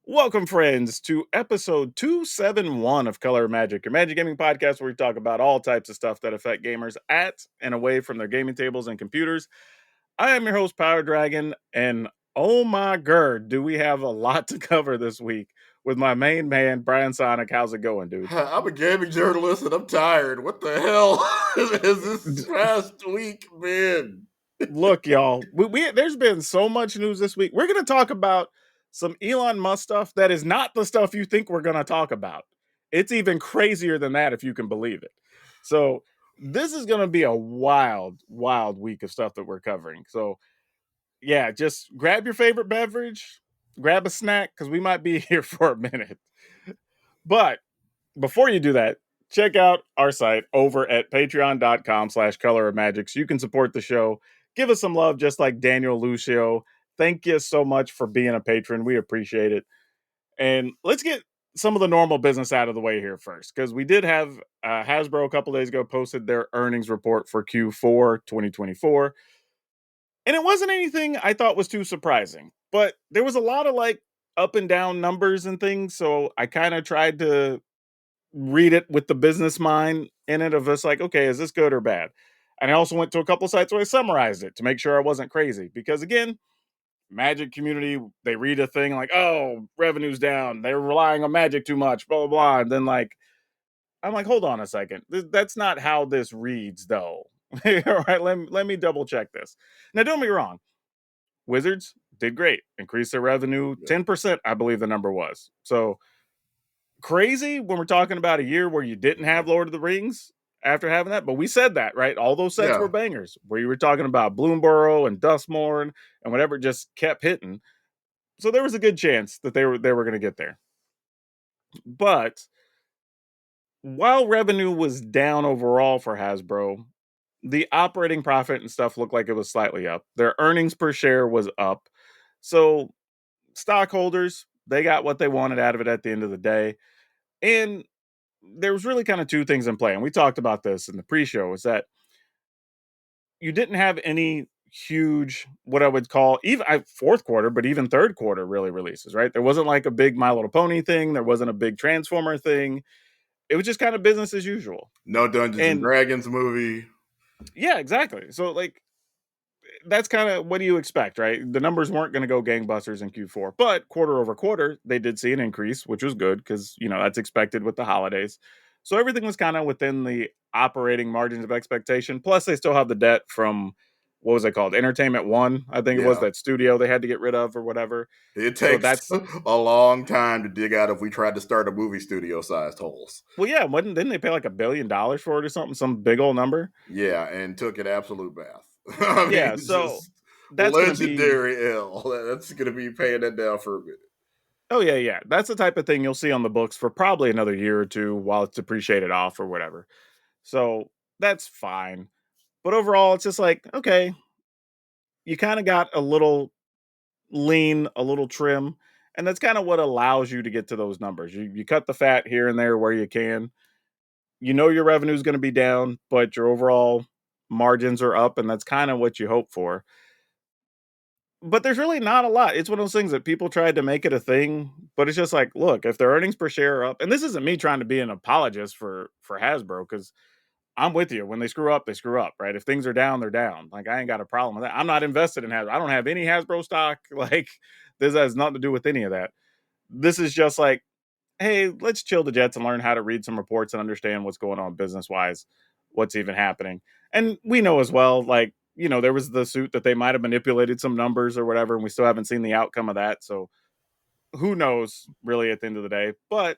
Welcome, friends, to episode 271 of Color Magic, your Magic Gaming podcast where we talk about all types of stuff that affect gamers at and away from their gaming tables and computers. I am your host, PowrDragn, and oh my god, do we have a lot to cover this week with my main man, Brian Sonic. How's it going, dude? I'm a gaming journalist and I'm tired. What the hell has this past week been? Look, y'all, there's been so much news this week. We're going to talk about some Elon Musk stuff that is not the stuff you think we're going to talk about. It's even crazier than that, if you can believe it. So, this is going to be a wild, wild week of stuff that we're covering. So, yeah, just grab your favorite beverage, grab a snack, because we might be here for a minute. But before you do that, check out our site over at patreon.com/colorofmagic so you can support the show. Give us some love, just like Daniel Lucio. Thank you so much for being a patron. We appreciate it. And let's get some of the normal business out of the way here first, because we did have Hasbro a couple days ago posted their earnings report for Q4 2024. And it wasn't anything I thought was too surprising, but there was a lot of like up and down numbers and things. So I kind of tried to read it with the business mind in it of just like, okay, is this good or bad? And I also went to a couple sites where I summarized it to make sure I wasn't crazy. Because again, Magic community, they read a thing like, oh, revenue's down. They're relying on Magic too much, blah, blah, blah. And then like, I'm like, hold on a second. That's not how this reads, though. All right, let me double check this. Now, don't be wrong. Wizards did great, increased their revenue 10%, I believe the number was. So crazy when we're talking about a year where you didn't have Lord of the Rings after having that. But we said that, right? All those sets were bangers where you were talking about Bloomborough and Dustmorn and whatever just kept hitting. So there was a good chance that they were going to get there. But while revenue was down overall for Hasbro, the operating profit and stuff looked like it was slightly up. Their earnings per share was up. So stockholders, they got what they wanted out of it at the end of the day. And there was really kind of two things in play. And we talked about this in the pre-show, is that you didn't have any huge, what I would call even fourth quarter, but even third quarter really releases, right? There wasn't like a big My Little Pony thing. There wasn't a big Transformer thing. It was just kind of business as usual. No Dungeons and Dragons movie. Yeah, exactly. So like, that's kind of what do you expect, right? The numbers weren't going to go gangbusters in Q4, but quarter over quarter, they did see an increase, which was good because, that's expected with the holidays. So everything was kind of within the operating margins of expectation. Plus, they still have the debt from, what was it called? Entertainment One, I think it was, that studio they had to get rid of or whatever. It takes a long time to dig out if we tried to start a movie studio sized holes. Well, yeah, didn't they pay like $1 billion for it or something? Some big old number? Yeah, and took an absolute bath. Yeah, so that's legendary L. That's going to be paying that down for a minute. Oh, yeah. That's the type of thing you'll see on the books for probably another year or two while it's depreciated off or whatever. So that's fine. But overall, it's just like, okay, you kind of got a little lean, a little trim. And that's kind of what allows you to get to those numbers. You cut the fat here and there where you can. You know your revenue is going to be down, but your overall margins are up. And that's kind of what you hope for. But there's really not a lot. It's one of those things that people tried to make it a thing, but it's just like, look, if their earnings per share are up, and this isn't me trying to be an apologist for Hasbro, because I'm with you. When they screw up, right? If things are down, they're down. Like, I ain't got a problem with that. I'm not invested in Hasbro. I don't have any Hasbro stock. Like, this has nothing to do with any of that. This is just like, hey, let's chill the jets and learn how to read some reports and understand what's going on business-wise, what's even happening. And we know as well, like, there was the suit that they might have manipulated some numbers or whatever, and we still haven't seen the outcome of that. So who knows really at the end of the day, but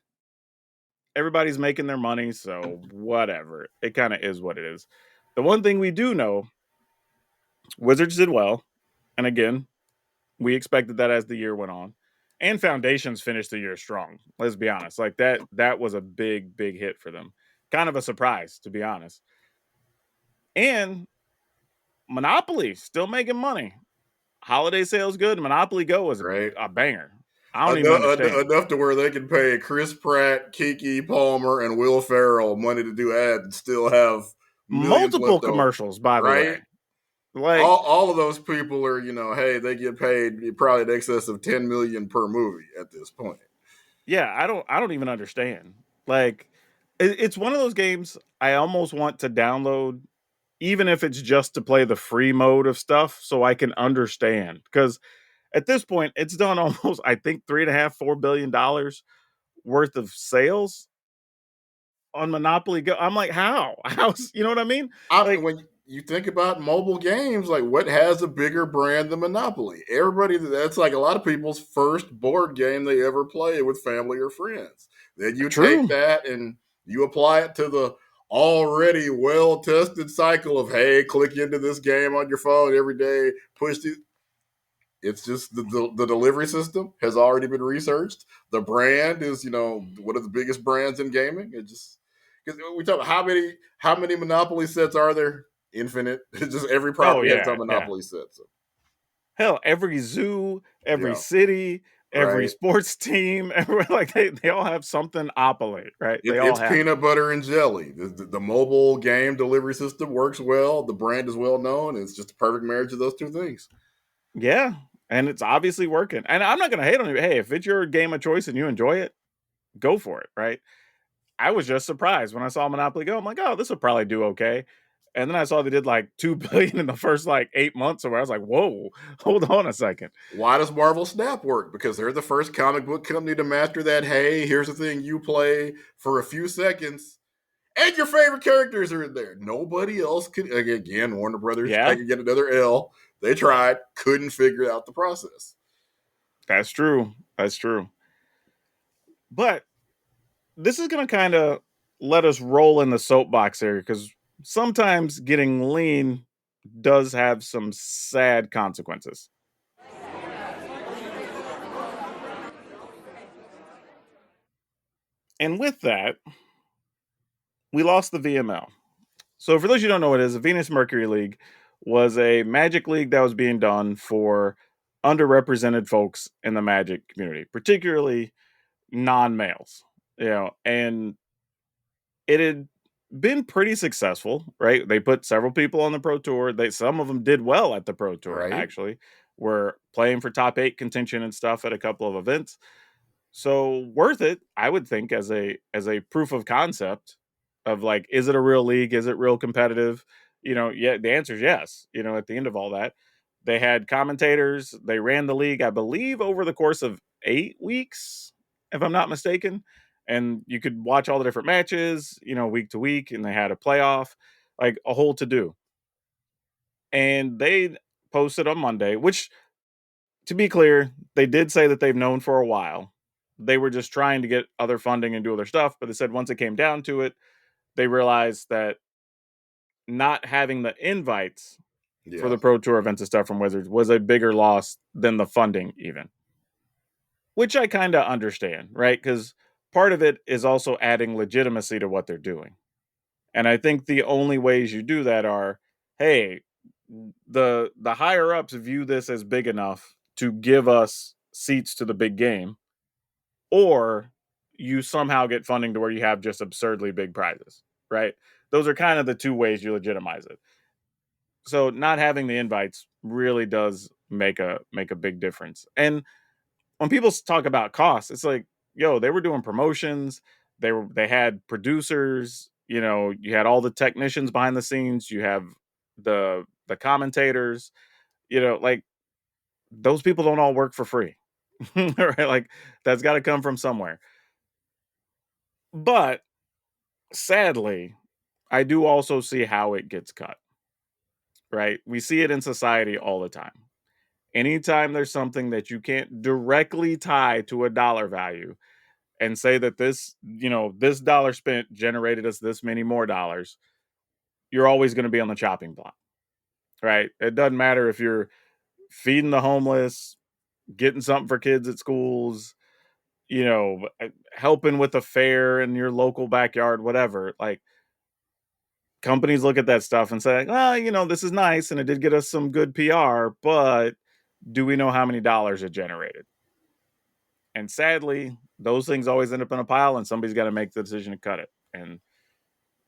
everybody's making their money. So whatever, it kind of is what it is. The one thing we do know, Wizards did well. And again, we expected that as the year went on, and Foundations finished the year strong. Let's be honest. Like that was a big, big hit for them. Kind of a surprise, to be honest. And Monopoly still making money. Holiday sales good. Monopoly Go is a banger. I don't even understand. Enough to where they can pay Chris Pratt, Kiki Palmer, and Will Ferrell money to do ads and still have multiple commercials, by the way. Like, all of those people are, hey, they get paid probably in excess of 10 million per movie at this point. yeah, I don't even understand. Like, it's one of those games I almost want to download, even if it's just to play the free mode of stuff, so I can understand. Because at this point, it's done almost, I think, 3.5, $4 billion worth of sales on Monopoly Go. I'm like, how? How's, you know what I mean? Like, When you think about mobile games, like what has a bigger brand than Monopoly? Everybody, that's like a lot of people's first board game they ever play with family or friends. Then you take true. that and you apply it to the already well tested cycle of, hey, click into this game on your phone every day, push the. It's just the delivery system has already been researched. The brand is, one of the biggest brands in gaming. It just, because we talk about how many Monopoly sets are there? Infinite. It's just every Oh property has a yeah, yeah. Monopoly set. So Hell, every zoo, every yeah, city, every right. sports team, every, like they all have something opoly, right? They all It's have it. peanut butter and jelly. The mobile game delivery system works well. The brand is well known. It's just a perfect marriage of those two things. Yeah, and it's obviously working. And I'm not gonna hate on you. Hey, if it's your game of choice and you enjoy it, go for it, right? I was just surprised when I saw Monopoly Go. I'm like, oh, this will probably do okay. And then I saw they did like 2 billion in the first like 8 months, or where I was like, whoa, hold on a second. Why does Marvel Snap work? Because they're the first comic book company to master that. Hey, here's the thing: you play for a few seconds, and your favorite characters are in there. Nobody else could. Again, Warner Brothers, I Yeah, could get another L. They tried, couldn't figure out the process. that's true. That's true. But this is gonna kind of let us roll in the soapbox here because sometimes getting lean does have some sad consequences. And with that, we lost the VML. So, for those of you who don't know what it is, the Venus Mercury League was a magic league that was being done for underrepresented folks in the magic community, particularly non males. And it had been pretty successful, right? They put several people on the pro tour. Some of them did well at the pro tour, Right? actually. Were playing for top 8 contention and stuff at a couple of events. So worth it, I would think, as a proof of concept of like, is it a real league? Is it real competitive? Yeah, the answer is yes. At the end of all that, they had commentators. They ran the league, I believe, over the course of 8 weeks, if I'm not mistaken. And you could watch all the different matches, week to week, and they had a playoff, like a whole to do. And they posted on Monday, which, to be clear, they did say that they've known for a while. They were just trying to get other funding and do other stuff, but they said once it came down to it, they realized that not having the invites for Yeah. the Pro Tour events and stuff from Wizards was a bigger loss than the funding, even. Which I kind of understand, right? Because part of it is also adding legitimacy to what they're doing. And I think the only ways you do that are, hey, the higher ups view this as big enough to give us seats to the big game, or you somehow get funding to where you have just absurdly big prizes, right? Those are kind of the two ways you legitimize it. So not having the invites really does make a big difference. And when people talk about costs, it's like, yo, they were doing promotions, they had producers, you had all the technicians behind the scenes, you have the commentators, like those people don't all work for free. Right? Like that's got to come from somewhere. But sadly, I do also see how it gets cut, right? We see it in society all the time. Anytime there's something that you can't directly tie to a dollar value and say that this dollar spent generated us this many more dollars, you're always going to be on the chopping block, right? It doesn't matter if you're feeding the homeless, getting something for kids at schools, helping with a fair in your local backyard, whatever. Like companies look at that stuff and say, well, this is nice and it did get us some good PR, but do we know how many dollars it generated? And sadly, those things always end up in a pile and somebody's got to make the decision to cut it. And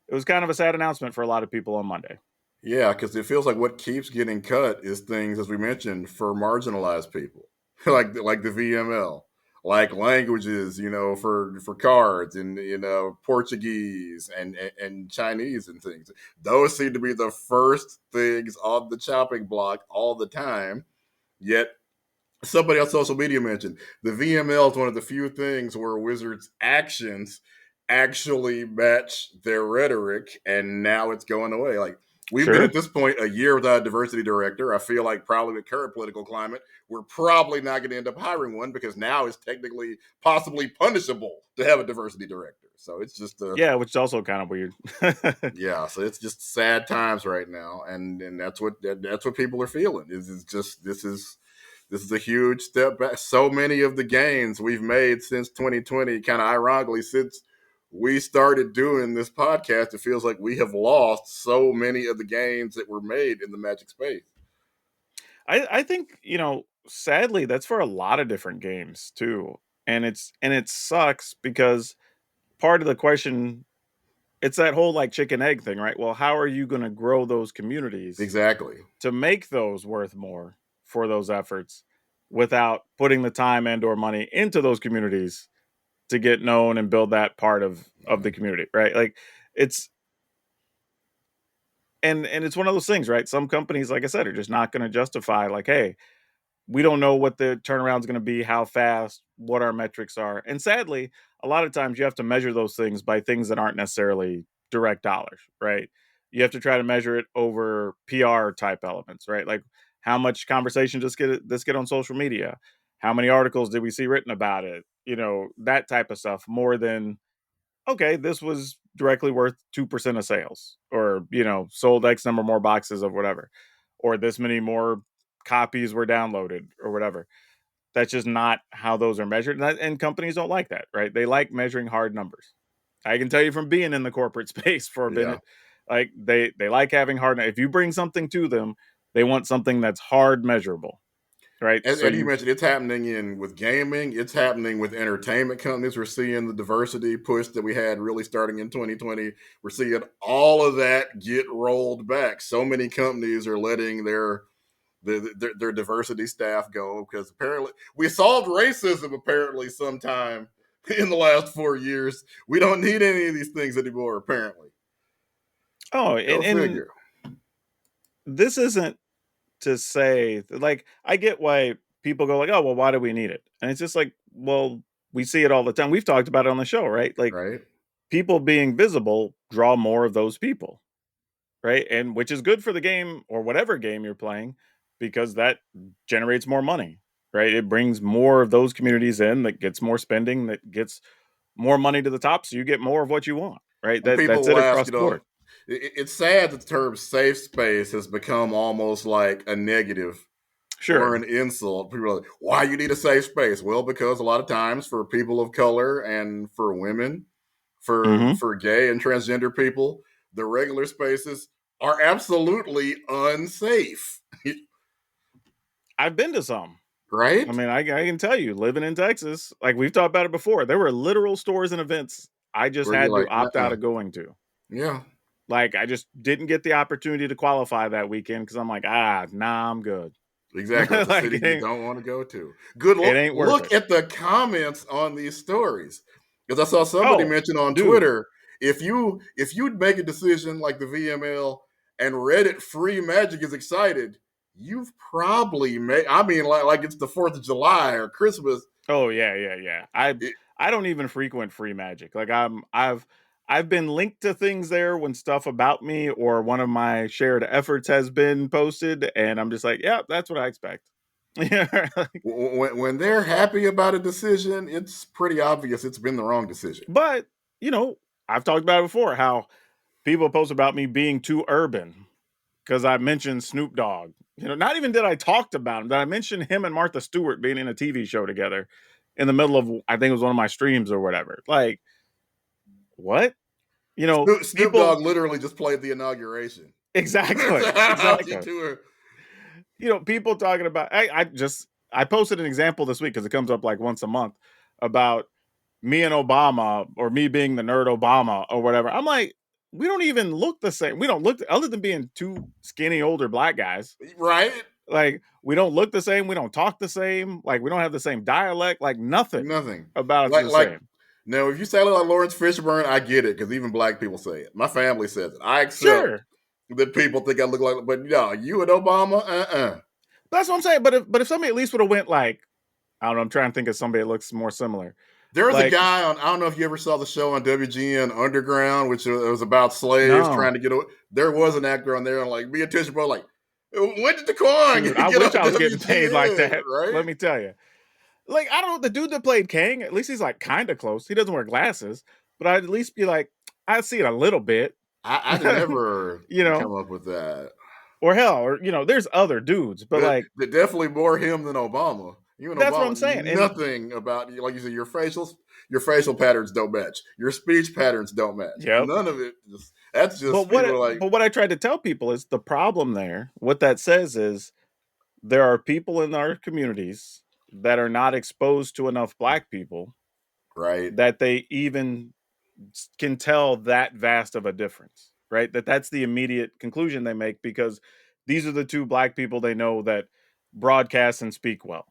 it was kind of a sad announcement for a lot of people on Monday. Yeah, because it feels like what keeps getting cut is things, as we mentioned, for marginalized people, like the VML, like languages, for cards and Portuguese and Chinese and things. Those seem to be the first things on the chopping block all the time. Yet somebody on social media mentioned the VML is one of the few things where Wizards' actions actually match their rhetoric, and now it's going away. Like, we've been Sure. at this point a year without a diversity director. I feel like probably with current political climate, we're probably not going to end up hiring one because now it's technically possibly punishable to have a diversity director. So it's just Yeah, which is also kind of weird. yeah, so it's just sad times right now, and that's what people are feeling. Is just this is a huge step back. So many of the gains we've made since 2020, kind of ironically, since we started doing this podcast, it feels like we have lost so many of the gains that were made in the Magic space. I think, sadly, that's for a lot of different games too. And it sucks because part of the question, it's that whole like chicken egg thing, right? Well, how are you going to grow those communities Exactly. to make those worth more for those efforts without putting the time and or money into those communities to get known and build that part of the community, right? Like it's and it's one of those things, right? Some companies, like I said, are just not going to justify like, hey, we don't know what the turnaround is going to be, how fast, what our metrics are. And sadly, a lot of times you have to measure those things by things that aren't necessarily direct dollars, right? You have to try to measure it over PR type elements, right? Like how much conversation just get on social media? How many articles did we see written about it? That type of stuff more than okay, this was directly worth 2% of sales or, sold X number more boxes of whatever, or this many more copies were downloaded or whatever. That's just not how those are measured. And companies don't like that, right? They like measuring hard numbers. I can tell you from being in the corporate space for a Yeah. minute, like they like having hard. If you bring something to them, they want something that's hard measurable, right? So And you you, mentioned it's happening in with gaming. It's happening with entertainment companies. We're seeing the diversity push that we had really starting in 2020. We're seeing all of that get rolled back. So many companies are letting their diversity staff go because apparently we solved racism apparently sometime in the last 4 years. We don't need any of these things anymore. Apparently, oh, go and figure. this isn't to say like I get why people go like, "Oh, well, why do we need it?" And it's just like, well, we see it all the time. We've talked about it on the show, right? Like Right? people being visible draw more of those people, right? And which is good for the game or whatever game you're playing because that generates more money, right? It brings more of those communities in that gets more spending, that gets more money to the top so you get more of what you want, right? And That's people it will ask, across the board. it's sad that the term safe space has become almost like a negative or Sure. an insult. People are like, why you need a safe space? Well, because a lot of times for people of color and for women, Mhm. for gay and transgender people, the regular spaces are absolutely unsafe. I've been to some. I Right? mean, I can tell you, living in Texas, like we've talked about it before, there were literal stores and events I just Where you're had to like, opt out uh-uh. of going to. Yeah, Like I just didn't get the opportunity to qualify that weekend because I'm like, nah, I'm good. exactly. It's a Like city you don't want to go to. Good it look, ain't worth look it. at the comments on these stories. Because I saw somebody Oh, mention on dude. Twitter, if you'd make a decision like the VML and Reddit free magic is excited, you've probably made I mean like it's the 4th of July or Christmas. Oh yeah, yeah, yeah. I It, I don't even frequent free magic. Like I've been linked to things there when stuff about me or one of my shared efforts has been posted, and I'm just like, yeah, that's what I expect. Yeah. when they're happy about a decision, it's pretty obvious it's been the wrong decision. But, I've talked about it before how people post about me being too urban because I mentioned Snoop Dogg. Not even did I talked about him, that I mentioned him and Martha Stewart being in a TV show together in the middle of I think it was one of my streams or whatever. Like, what? Snoop People Dogg literally just played the inauguration. exactly. How'd you Exactly. do it? People talking about I posted an example this week because it comes up like once a month about me and Obama or me being the nerd Obama or whatever. I'm like, we don't even look the same. We don't look, other than being two skinny older black guys. Right? Like, we don't look the same. We don't talk the same. Like, we don't have the same dialect. Like, nothing Nothing. about it's Like the like same. now, if you say it like Lawrence Fishburne, I get it because even black people say it. My family says it. I accept Sure, that people think I look like, but no, you and Obama, that's what I'm saying. But if somebody at least would have went like, I don't know. I'm trying to think of somebody that looks more similar. There was a Like, guy on, I don't know if you ever saw the show on WGN Underground, which was about slaves no, trying to get away. There was an actor on there, and like me and Tisha bro, like, when did the coin shoot, I get wish on I was getting paid like WGN, that. right? Let me tell you. Like, I don't know, the dude that played Kang, at least he's like kind of close. He doesn't wear glasses, but I'd at least be like, I see it a little bit, I did never you know, come up with that. or hell, or there's other dudes, but But like, definitely more him than Obama. You and that's what I'm Obama, saying. And nothing about, like you said, your facial patterns don't match. Your speech patterns don't match. yep. None of it. That's But just people like, but what I tried to tell people is the problem there. What that says is there are people in our communities that are not exposed to enough black people right, that they even can tell that vast of a difference, right? That's the immediate conclusion they make because these are the two black people they know that broadcast and speak well,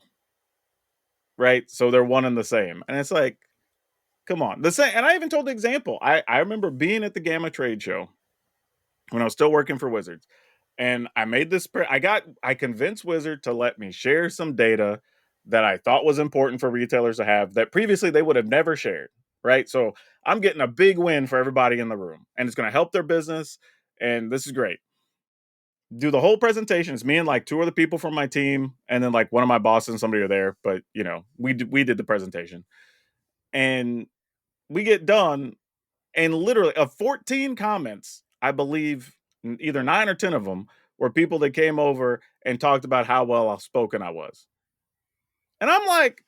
right? So they're one and the same. And it's like, come on. The same, and I even told the example. I remember being at the Gamma trade show when I was still working for Wizards. And I made this I convinced Wizard to let me share some data that I thought was important for retailers to have that previously they would have never shared, right? So I'm getting a big win for everybody in the room and it's going to help their business and this is great. Do the whole presentation. It's me and like two other people from my team and then like one of my bosses and somebody are there, but we did the presentation. And we get done and literally of 14 comments, I believe either 9 or 10 of them were people that came over and talked about how well spoken I was. And I'm like,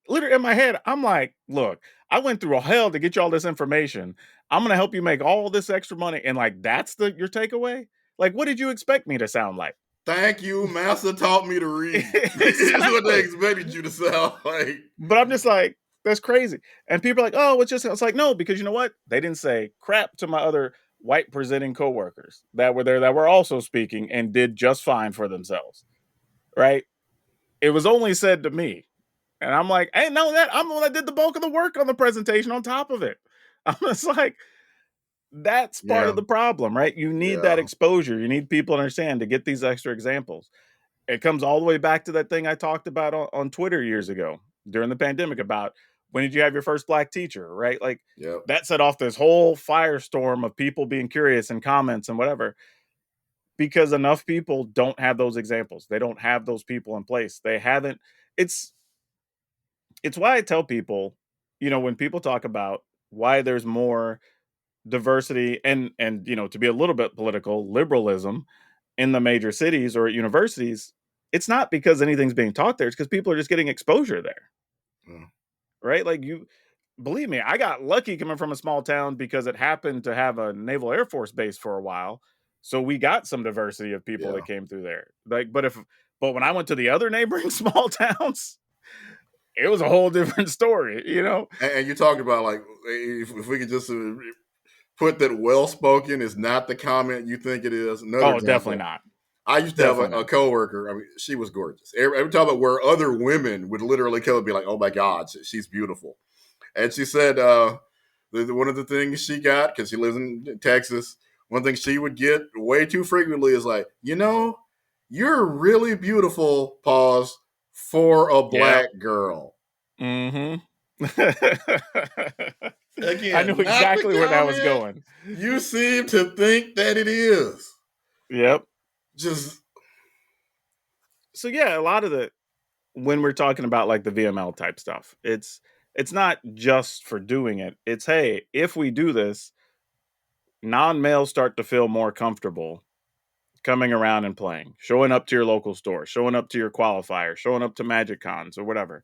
literally in my head, I'm like, look, I went through a hell to get you all this information. I'm gonna help you make all this extra money. And like that's your takeaway? Like, what did you expect me to sound like? thank you, master taught me to read. Is what they Exactly. expected you to sound like. But I'm just like, that's crazy. And people are like, oh, it's like, no, because you know what? They didn't say crap to my other white presenting coworkers that were there that were also speaking and did just fine for themselves. Right. It was only said to me. And I'm like, I didn't know that. I'm the one that did the bulk of the work on the presentation on top of it. I'm just like, that's part Yeah, of the problem, right? You need that yeah, exposure. You need people to understand to get these extra examples. It comes all the way back to that thing I talked about on Twitter years ago during the pandemic about when did you have your first black teacher, right? Like yep. that set off this whole firestorm of people being curious and comments and whatever because enough people don't have those examples. They don't have those people in place. They haven't it's it's why I tell people, when people talk about why there's more diversity and to be a little bit political, liberalism in the major cities or at universities, it's not because anything's being taught there. It's because people are just getting exposure there, Mm. right? Like you believe me, I got lucky coming from a small town because it happened to have a Naval Air Force base for a while. So we got some diversity of people that Yeah. came through there. But when I went to the other neighboring small towns, it was a whole different story. And you talked about like if we could just put that well spoken is not the comment you think it is. Another Oh, definitely example. not. I used to have Definitely a not. coworker. I mean, she was gorgeous. Every time about where other women would literally come and be like, "Oh my God, she's beautiful," and she said one of the things she got because she lives in Texas. One thing she would get way too frequently is like, you're really beautiful. Pause for a Yeah. black girl. Mhm. I knew Again, not the exactly where that was comment. going. You seem to think that it is. Yep. Just So yeah, a lot of the when we're talking about like the VML type stuff, it's not just for doing it. It's hey, if we do this, non-males start to feel more comfortable coming around and playing, showing up to your local store, showing up to your qualifier, showing up to Magic Cons or whatever.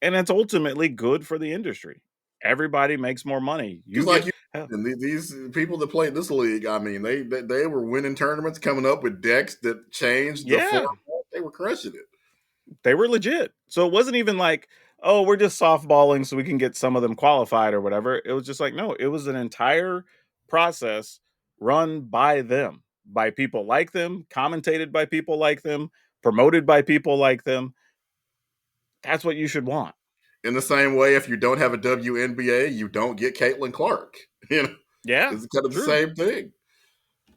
And it's ultimately good for the industry. Everybody makes more money. because You like get you hell, and these people that play this league, I mean, they were winning tournaments, coming up with decks that changed the yeah, format. They were crushing it. they were legit. So it wasn't even like, oh, we're just softballing so we can get some of them qualified or whatever. It was just like, no, it was an entire process run by them, by people like them, commentated by people like them, promoted by people like them. That's what you should want. In the same way, if you don't have a WNBA, you don't get Caitlin Clark. You know, Yeah, it's kind of the true. same thing.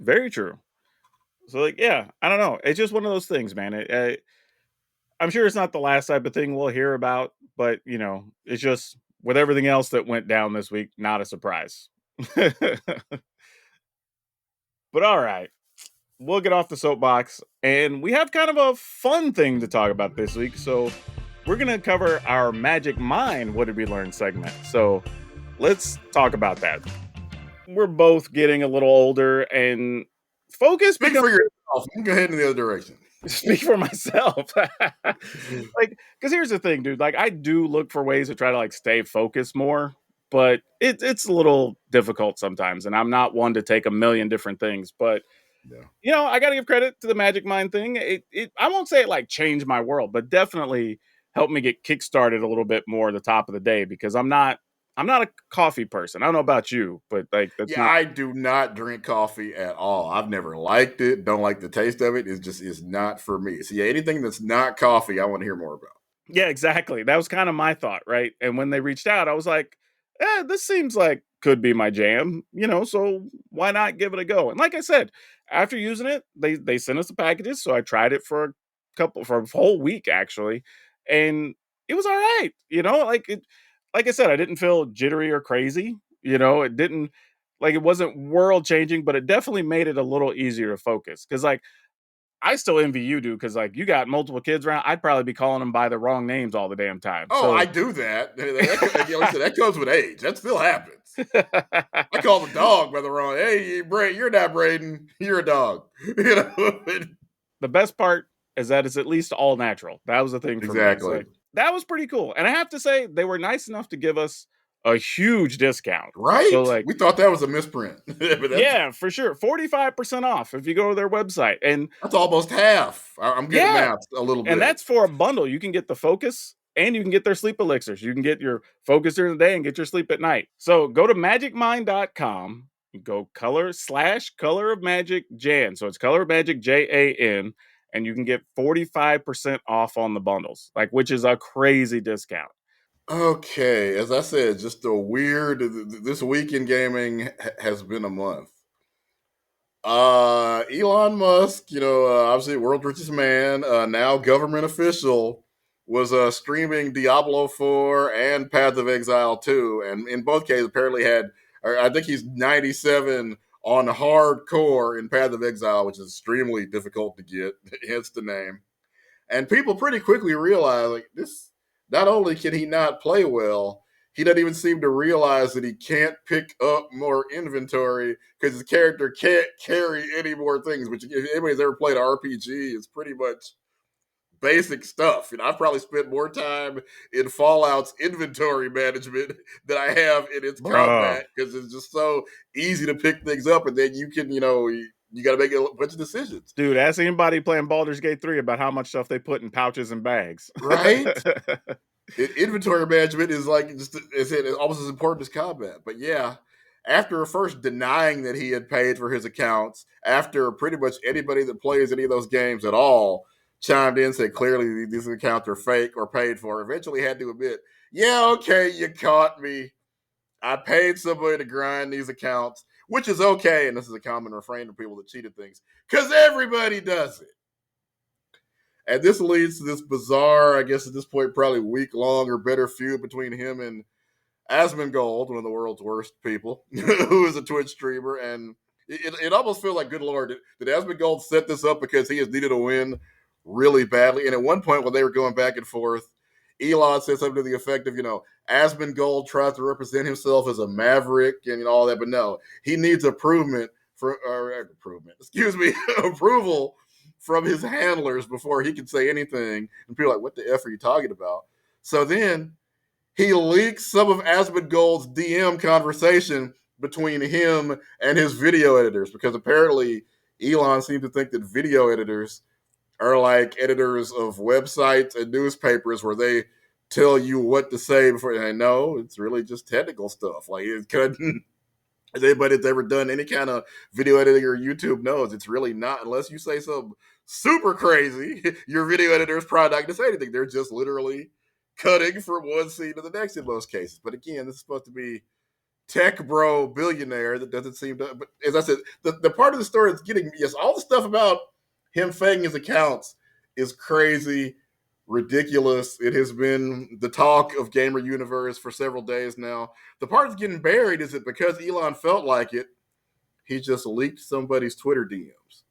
Very true. So, like, yeah, I don't know. It's just one of those things, man. I'm sure it's not the last type of thing we'll hear about, but it's just with everything else that went down this week, not a surprise. But all right, we'll get off the soapbox, and we have kind of a fun thing to talk about this week. So we're gonna cover our Magic Mind What Did We Learn segment. So let's talk about that. We're both getting a little older, and focus Speak becomes for yourself. I'm going to go ahead in the other direction. speak for myself. Like, because here's the thing, dude. Like, I do look for ways to try to like stay focused more, but it's a little difficult sometimes, and I'm not one to take a million different things. But Yeah. I got to give credit to the Magic Mind thing. It I won't say it like changed my world, but definitely helped me get kickstarted a little bit more at the top of the day because I'm not a coffee person. I don't know about you, but like that's Yeah, not. I do not drink coffee at all. I've never liked it. Don't like the taste of it. It just is not for me. So yeah, anything that's not coffee, I want to hear more about. Yeah, exactly. That was kind of my thought, right? And when they reached out, I was like, this seems like could be my jam, so why not give it a go? And like I said, after using it, they sent us the packages, so I tried it for a whole week actually, and it was all right. Like I said, I didn't feel jittery or crazy. It didn't like it wasn't world changing, but it definitely made it a little easier to focus. Cause like I still envy you, dude, because like you got multiple kids around. I'd probably be calling them by the wrong names all the damn time. Oh, I So, do that. Like I said, that comes with age. That still happens. I call the dog by the wrong. Hey, you're not Braden. You're a dog. You know. the best part is that it's at least all natural. That was the thing for me. So Exactly. like, that was pretty cool. And I have to say, they were nice enough to give us a huge discount. So Right? like, We thought that was a misprint, but yeah, for sure, 45% off if you go to their website. And that's almost half. I'm good at yeah, math a little and bit. that's for a bundle. You can get the focus and you can get their sleep elixirs. You can get your focus during the day and get your sleep at night. So go to magicmind.com, go color of magic Jan. So it's color of magic JAN, and you can get 45% off on the bundles, like which is a crazy discount. Okay, as I said, just a weird. This week in gaming has been a month. Elon Musk, obviously world's richest man, now government official, was streaming Diablo 4 and Path of Exile 2, and in both cases apparently had, or I think he's 97 on hardcore in Path of Exile, which is extremely difficult to get, hence the name. And people pretty quickly realize like this. Not only can he not play well, he doesn't even seem to realize that he can't pick up more inventory because his character can't carry any more things. Which, if anybody's ever played an RPG, it's pretty much basic stuff. I've probably spent more time in Fallout's inventory management than I have in its Bro, combat because it's just so easy to pick things up, and then you can, you got to make a bunch of decisions. dude, ask anybody playing Baldur's Gate 3 about how much stuff they put in pouches and bags. Right? Inventory management is like it's almost as important as combat. But yeah, after first denying that he had paid for his accounts, after pretty much anybody that plays any of those games at all chimed in, said clearly these accounts are fake or paid for, eventually had to admit, yeah, okay, you caught me. I paid somebody to grind these accounts, which is okay, and this is a common refrain for people that cheated things, because everybody does it. And this leads to this bizarre, I guess at this point, probably week long or better feud between him and Asmongold, one of the world's worst people, who is a Twitch streamer. And it almost feels like, good Lord, did Asmongold set this up because he has needed a win really badly? And at one point, when they were going back and forth, Elon said something to the effect of, Asmongold tries to represent himself as a maverick and all that, but no, he needs improvement approval from his handlers before he can say anything. And people are like, what the F are you talking about? So then he leaks some of Asmongold's DM conversation between him and his video editors, because apparently Elon seemed to think that video editors are like editors of websites and newspapers where they tell you what to say before. And no, it's really just technical stuff. Like it couldn't. But if they've ever done any kind of video editing or YouTube knows it's really not, unless you say something super crazy, your video editor is probably not going to say anything. They're just literally cutting from one scene to the next in most cases. But again, this is supposed to be tech bro billionaire that doesn't seem to. But as I said, the part of the story that's getting, yes, all the stuff about him faking his accounts is crazy, ridiculous. It has been the talk of gamer universe for several days now. The part that's getting buried is that because Elon felt like it, he just leaked somebody's Twitter DMs.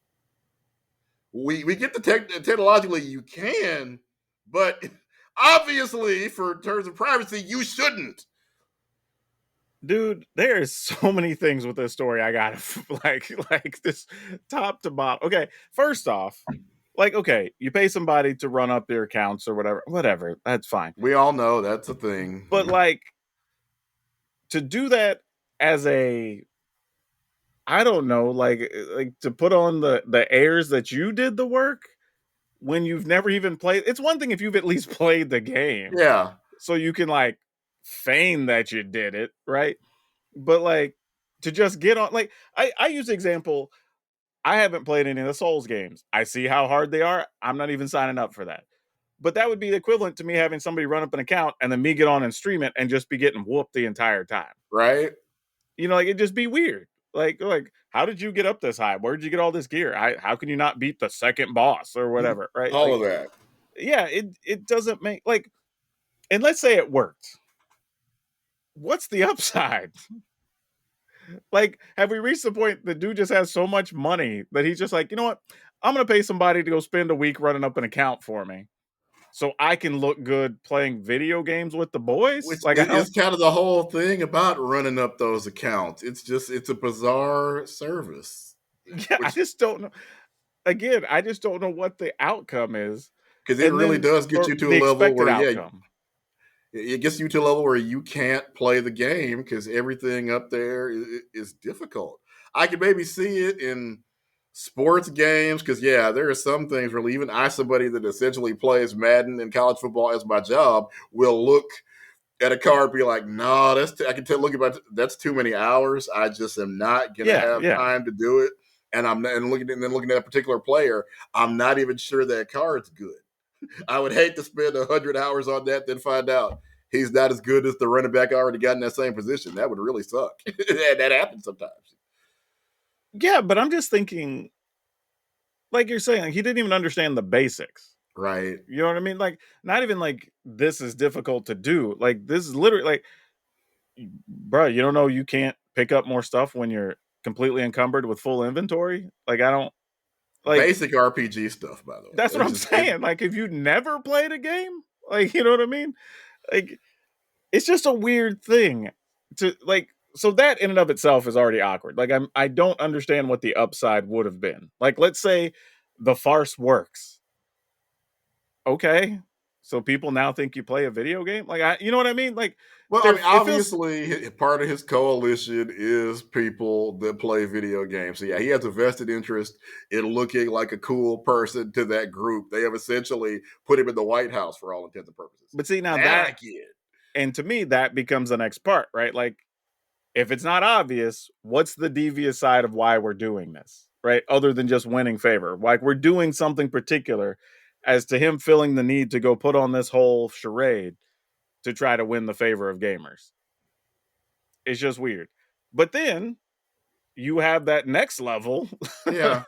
We get the technologically you can, but obviously for terms of privacy, you shouldn't. Dude, there's so many things with this story I gotta like this top to bottom. Okay, first off, like, okay, you pay somebody to run up their accounts or whatever, that's fine. We all know that's a thing. But like to do that as a I don't know, like to put on the airs that you did the work when you've never even played. It's one thing if you've at least played the game, Yeah, so you can like feign that you did it, right? But like to just get on, like I use the example. I haven't played any of the Souls games. I see how hard they are. I'm not even signing up for that. But that would be equivalent to me having somebody run up an account and then me get on and stream it and just be getting whooped the entire time. right. You know, like it'd just be weird. Like how did you get up this high? Where did you get all this gear? How can you not beat the second boss or whatever? Right? All Like, of that. yeah, it doesn't make like. And let's say it worked. What's the upside? Like, have we reached the point the dude just has so much money that he's just like, you know what? I'm gonna pay somebody to go spend a week running up an account for me, so I can look good playing video games with the boys. Which Like, I don't. is kind of the whole thing about running up those accounts. It's a bizarre service. Yeah, I Which just don't know. Again, I just don't know what the outcome is, because it and really then does get or you to a the level expected where outcome. it gets you to a level where you can't play the game because everything up there is difficult. I can maybe see it in sports games because there are some things where even I, somebody that essentially plays Madden and college football as my job, will look at a card be like, no, I can tell. Look about that's too many hours. I just am not gonna Yeah, have yeah, time to do it. And I'm not, and looking at a particular player, I'm not even sure that card's good. I would hate to spend 100 hours on that, then find out he's not as good as the running back I already got in that same position. That would really suck. That happens sometimes. yeah. But I'm just thinking, like you're saying, like, he didn't even understand the basics. Right. You know what I mean? Like, not even like this is difficult to do. Like, this is literally like, bro, you don't know you can't pick up more stuff when you're completely encumbered with full inventory. Like, I don't like. Basic RPG stuff, by the That's way. what It's I'm just it. saying. Like, if you never played a game, like, you know what I mean? Like, it's just a weird thing to like. So that in and of itself is already awkward. Like, I don't understand what the upside would have been. Like, let's say the farce works. Okay, so people now think you play a video game. Like, you know what I mean? Like, Well, I there mean, it feels. obviously, part of his coalition is people that play video games. So, he has a vested interest in looking like a cool person to that group. They have essentially put him in the White House for all intents and purposes. But see, now That I that, get. and to me, that becomes the next part, right? Like, if it's not obvious, what's the devious side of why we're doing this, right? Other than just winning favor. Like, we're doing something particular as to him feeling the need to go put on this whole charade to try to win the favor of gamers. It's just weird. But then you have that next level Yeah.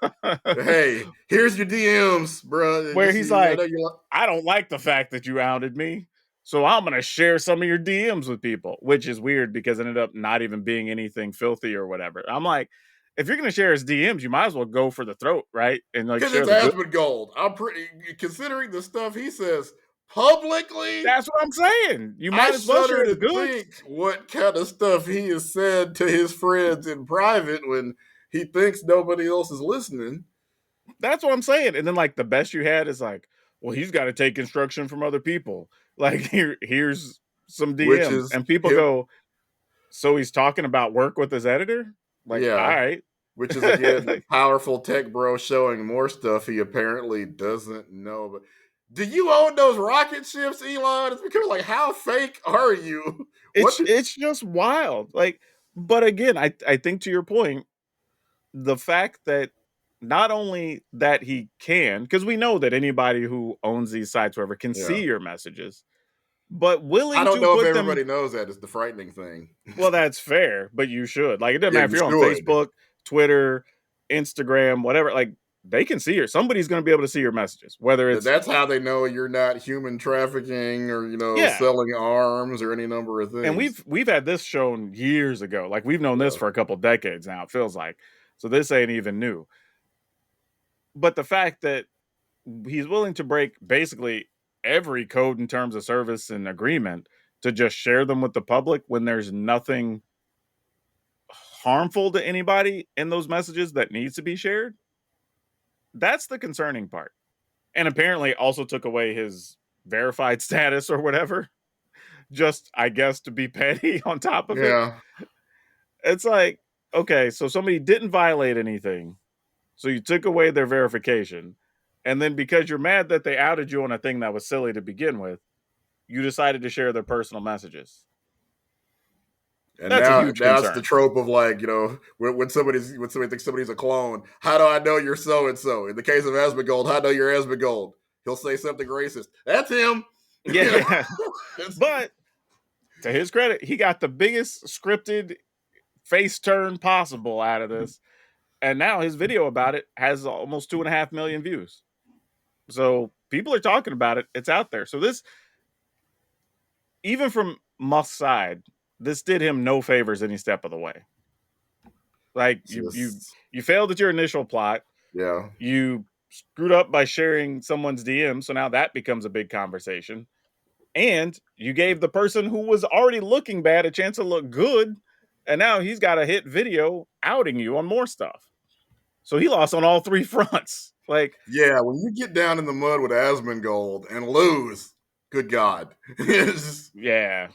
Hey, here's your DMs, bro. where Just he's I know like, you. I don't like the fact that you outed me. So I'm going to share some of your DMs with people, which is weird because it ended up not even being anything filthy or whatever. I'm like, if you're going to share his DMs, you might as well go for the throat, right? And like Because share it's the good. Aspen Gold. I'm pretty considering the stuff he says publicly. That's what I'm saying. You I might as well shudder share the to goods. think what kind of stuff he has said to his friends in private when he thinks nobody else is listening. That's what I'm saying. And then like the best you had is like, well, he's got to take instruction from other people. Like here's some Which DMs. is And people him, go, so he's talking about work with his editor? Like, all yeah. right. Which is again Like, powerful tech bro showing more stuff he apparently doesn't know. But do you own those rocket ships, Elon? It's becoming like, how fake are you? What? it's just wild. Like, But again, I think to your point, the fact that not only that he can, because we know that anybody who owns these sites, whoever, can see Yeah. your messages, but I willing don't to know if put them. everybody knows that. It's the frightening thing. Well, that's fair, but you should. Like, it doesn't Yeah, matter if you you're on should. Facebook, Twitter, Instagram, whatever. Like, they can see your. Somebody's going to be able to see your messages, whether it's That's how they know you're not human trafficking or yeah. selling arms or any number of And things. we've had this shown years ago. Like, we've known this Yeah. for a couple decades now. It feels like, so this ain't even new. But the fact that he's willing to break basically every code in terms of service and agreement to just share them with the public when there's nothing harmful to anybody in those messages that needs to be shared, that's the concerning part. And apparently also took away his verified status or whatever, just I guess to be petty on top of it. Yeah. It's like, okay, so somebody didn't violate anything, so you took away their verification, and then because you're mad that they outed you on a thing that was silly to begin with, you decided to share their personal messages. And That's a now huge now it's the concern. trope of like, when somebody thinks somebody's a clone, how do I know you're so and so? In the case of Asmongold, how do I know you're Asmongold? He'll say something racist. That's him. Yeah. But to his credit, he got the biggest scripted face turn possible out of this. And now his video about it has almost 2.5 million views. So people are talking about it. It's out there. So this, even from Musk's side, this did him no favors any step of the way. Like, It's you failed at your initial plot. yeah. You screwed up by sharing someone's DM, so now that becomes a big conversation. And you gave the person who was already looking bad a chance to look good, and now he's got a hit video outing you on more stuff. So he lost on all three fronts. Like, Yeah, when you get down in the mud with Asmongold and lose, good God. yeah,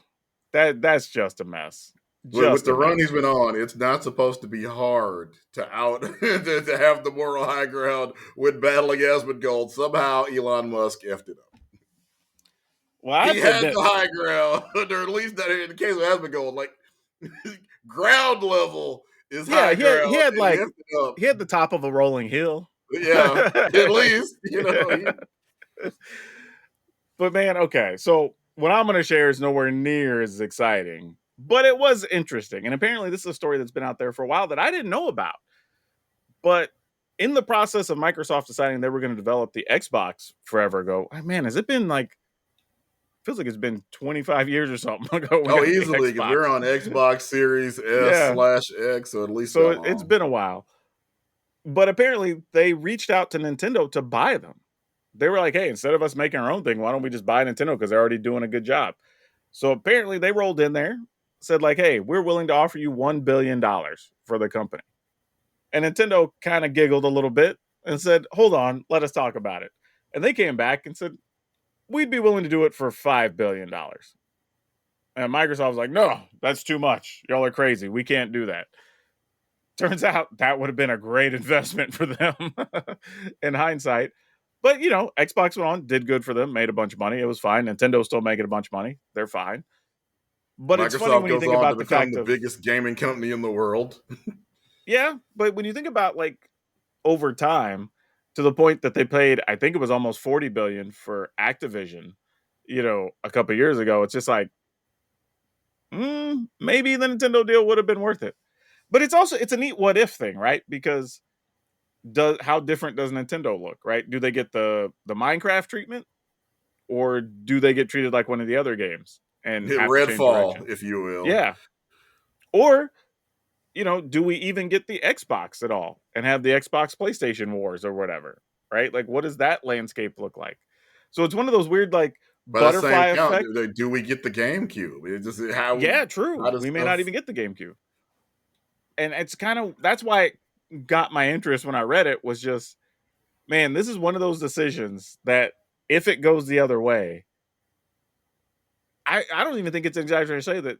that's just a mess. With Just the a run mess. he's been on, it's not supposed to be hard to out to have the moral high ground when battling Asmongold. Somehow Elon Musk effed it up. Well, I He have to had admit, the high ground, or at least in the case of Asmongold, like ground level is yeah, high he ground, had and he like effed it up. he had the top of a rolling hill. Yeah, at least But man, okay. So what I'm going to share is nowhere near as exciting, but it was interesting. And apparently, this is a story that's been out there for a while that I didn't know about. But in the process of Microsoft deciding they were going to develop the Xbox forever ago, man, has it been like, feels like it's been 25 years or something ago we Oh, got the easily because we're Xbox. on Xbox Series S Yeah. slash X, so at least So that it's long. been a while. But apparently, they reached out to Nintendo to buy them. They were like, hey, instead of us making our own thing, why don't we just buy Nintendo because they're already doing a good job? So apparently, they rolled in there, said, like, hey, we're willing to offer you $1 billion for the company. And Nintendo kind of giggled a little bit and said, hold on, let us talk about it. And they came back and said, we'd be willing to do it for $5 billion. And Microsoft was like, no, that's too much. Y'all are crazy. We can't do that. Turns out that would have been a great investment for them in hindsight. But, Xbox went on, did good for them, made a bunch of money. It was fine. Nintendo's still making a bunch of money. They're fine. But it's funny Microsoft when you goes think on to about the become fact the of, biggest gaming company in the world. yeah, but when you think about like over time to the point that they paid, I think it was almost 40 billion for Activision, a couple years ago, it's just like, maybe the Nintendo deal would have been worth it. But it's a neat what if thing, right? Because how different does Nintendo look, right? Do they get the Minecraft treatment, or do they get treated like one of the other games and Hit have to change Redfall, direction? if you will. Yeah. Or, do we even get the Xbox at all and have the Xbox PlayStation Wars or whatever, right? Like, what does that landscape look like? So it's one of those weird, like, By the same butterfly count, effect. do we get the GameCube? It just Yeah, how true. does We may stuff? not even get the GameCube. And it's kind of, that's why it got my interest when I read it, was just, man, this is one of those decisions that if it goes the other way, I don't even think it's exaggerated to say that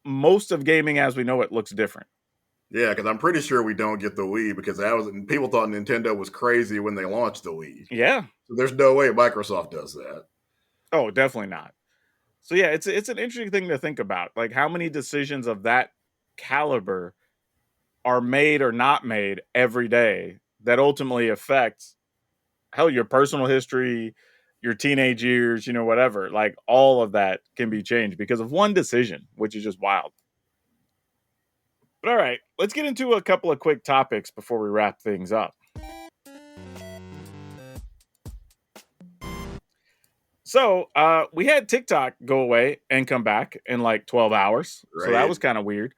most of gaming as we know it looks different. Yeah, because I'm pretty sure we don't get the Wii because people thought Nintendo was crazy when they launched the Wii. Yeah. So there's no way Microsoft does that. Oh, definitely not. So yeah, it's an interesting thing to think about. Like, how many decisions of that caliber are made or not made every day that ultimately affects hell your personal history, your teenage years, whatever. Like all of that can be changed because of one decision, which is just wild. But all right, let's get into a couple of quick topics before we wrap things up. So we had TikTok go away and come back in like 12 hours. So that right? was kind of weird.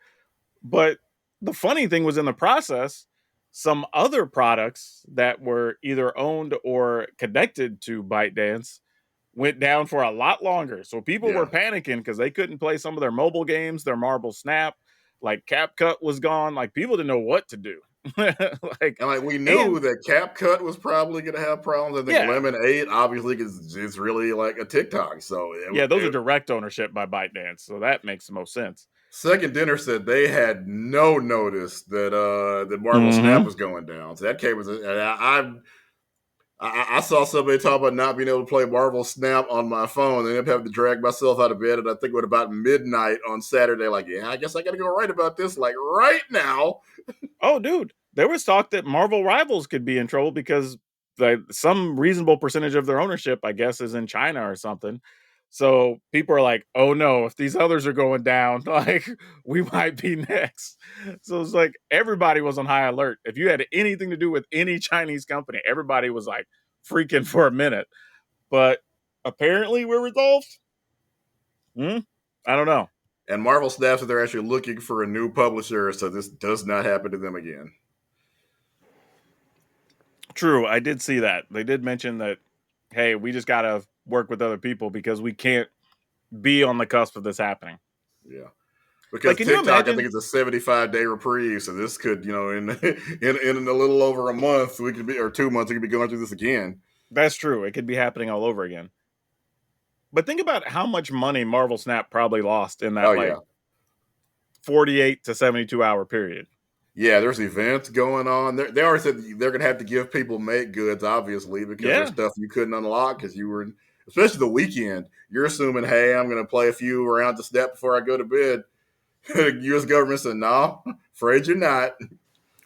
But the funny thing was in the process, some other products that were either owned or connected to ByteDance went down for a lot longer. So people were Yeah. panicking because they couldn't play some of their mobile games, their Marble Snap, like CapCut was gone. Like people didn't know what to do. like, And like we knew and that CapCut was probably going to have problems. I think yeah, Lemon 8 obviously is it's really like a TikTok. So yeah, those are direct ownership by ByteDance. So that makes the most sense. Second Dinner said they had no notice that Marvel Snap Mm-hmm. was going down. So that came as I saw somebody talk about not being able to play Marvel Snap on my phone, and ended up having to drag myself out of bed. And I think it was about midnight on Saturday. Like, yeah, I guess I got to go right about this, like right now. Oh, dude, there was talk that Marvel Rivals could be in trouble because some reasonable percentage of their ownership, I guess, is in China or something. So people are like, "Oh no, if these others are going down, like we might be next." So it's like everybody was on high alert. If you had anything to do with any Chinese company, everybody was like freaking for a minute. But apparently, we're resolved. Hmm? I don't know. And Marvel Snap said they're actually looking for a new publisher, so this does not happen to them again. True, I did see that. They did mention that, hey, we just gotta work with other people because we can't be on the cusp of this happening. Yeah. Like, Because can you TikTok, I imagine? think it's a 75-day reprieve. So this could, in a little over a month, we could be, or 2 months, we could be going through this again. That's true. It could be happening all over again. But think about how much money Marvel Snap probably lost in Oh that yeah, like 48 to 72-hour period. yeah. There's events going on. They already said they're gonna have to give people make goods, obviously, because there's Yeah. stuff you couldn't unlock because you were, especially the weekend. You're assuming, hey, I'm gonna play a few rounds of Snap before I go to bed. U.S. government said, no, afraid you're not.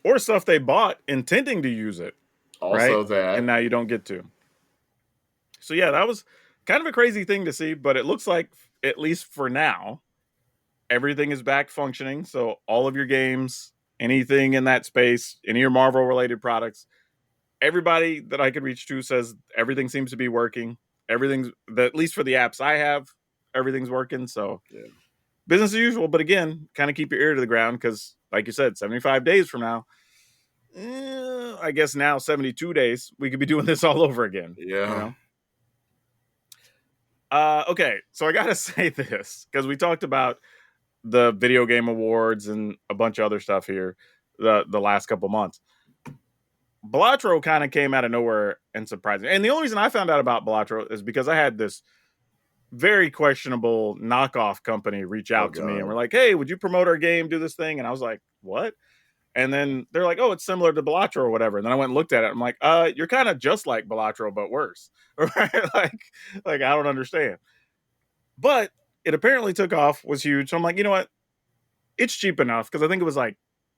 Or stuff they bought intending to use it, right? Also And that, now you don't get to. So yeah, that was kind of a crazy thing to see, but it looks like at least for now, everything is back functioning. So all of your games, anything in that space, any of your Marvel related products, everybody that I could reach to says everything seems to be working. Everything's at least for the apps I have, everything's working. So yeah, business as usual. But again, kind of keep your ear to the ground because, like you said, 75 days from now, I guess now 72 days, we could be doing this all over again. You yeah. know. Okay, so I gotta say this because we talked about the video game awards and a bunch of other stuff here the last couple months. Balatro kind of came out of nowhere and surprised me. And the only reason I found out about Balatro is because I had this very questionable knockoff company reach Oh out to me and God, were like, "Hey, would you promote our game? Do this thing?" And I was like, "What?" And then they're like, "Oh, it's similar to Balatro or whatever." And then I went and looked at it. I'm like, you're kind of just like Balatro, but worse." Right? like I don't understand. But it apparently took off, was huge. So I'm like, you know what? It's cheap enough because I think it was like